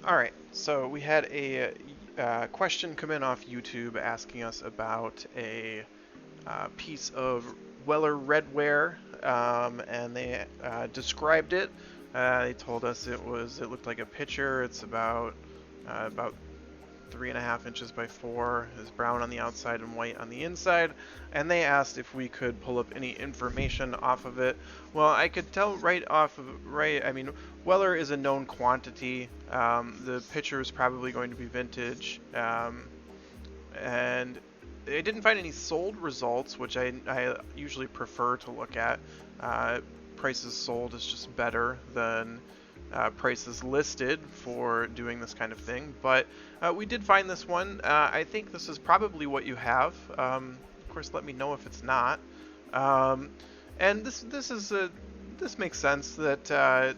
All right, so we had a question come in off YouTube asking us about a piece of Weller redware, and they described it. They told us it looked like a pitcher. It's about 3.5 inches by 4, is brown on the outside and white on the inside, and they asked if we could pull up any information off of it. Well, I could tell right off of I mean, Weller is a known quantity. The pitcher is probably going to be vintage, and I didn't find any sold results, which I usually prefer to look at. Prices sold is just better than prices listed for doing this kind of thing. But we did find this one. I think this is probably what you have. Of course, let me know if it's not. And this makes sense that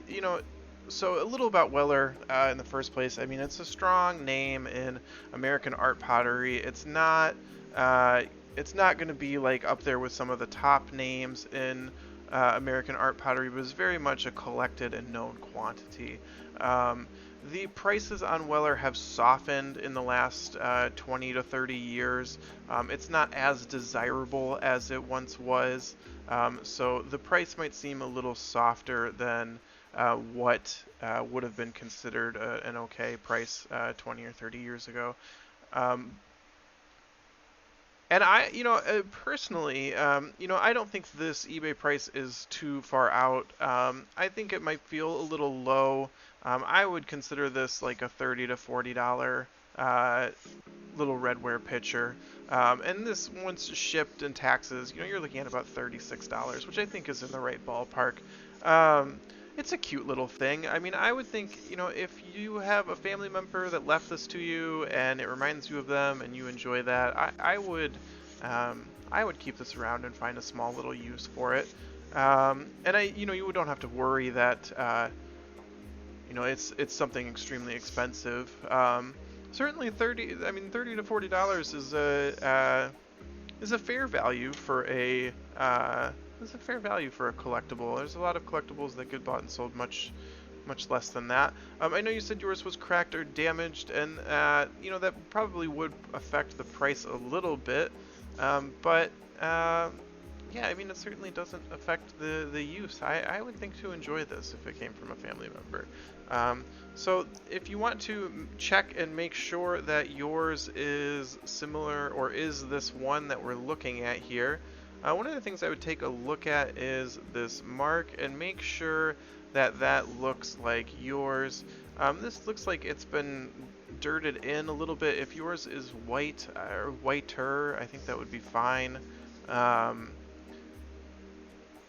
you know. So a little about Weller in the first place. I mean, it's a strong name in American art pottery. It's not going to be like up there with some of the top names in American art pottery, but it's very much a collected and known quantity. The prices on Weller have softened in the last 20 to 30 years. It's not as desirable as it once was, so the price might seem a little softer than what would have been considered an okay price 20 or 30 years ago. Um, and personally, I don't think this eBay price is too far out. I think it might feel a little low. I would consider this like a $30 to $40 little redware pitcher. And this, once shipped and taxes, you're looking at about $36, which I think is in the right ballpark. It's a cute little thing. I mean, I would think, if you have a family member that left this to you and it reminds you of them and you enjoy that, I would keep this around and find a small little use for it. And you don't have to worry that, it's something extremely expensive. Certainly $30 to $40 is a fair value for a collectible. There's a lot of collectibles that get bought and sold much less than that. I know you said yours was cracked or damaged, and that probably would affect the price a little bit. But yeah, I mean, it certainly doesn't affect the use. I would think to enjoy this if it came from a family member. So if you want to check and make sure that yours is similar or is this one that we're looking at here, one of the things I would take a look at is this mark and make sure that looks like yours. This looks like it's been dirted in a little bit. If yours is white or whiter, I think that would be fine.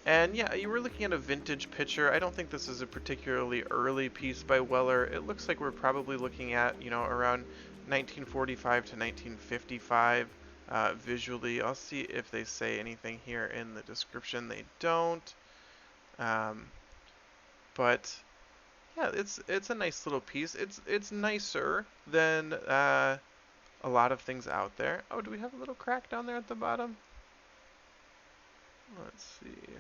And yeah, you were looking at a vintage pitcher. I don't think this is a particularly early piece by Weller. It looks like we're probably looking at, around 1945 to 1955 visually. I'll see if they say anything here in the description. They don't. But yeah, it's a nice little piece. It's nicer than a lot of things out there. Oh, do we have a little crack down there at the bottom? Let's see.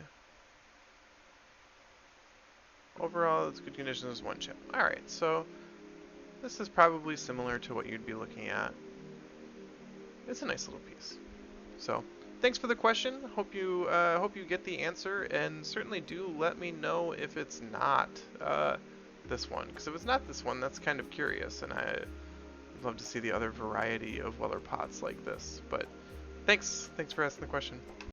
Overall, it's good condition. There's one chip. All right, so this is probably similar to what you'd be looking at. It's a nice little piece. So, thanks for the question. Hope you get the answer, and certainly do let me know if it's not this one. Because if it's not this one, that's kind of curious, and I'd love to see the other variety of Weller pots like this. But thanks for asking the question.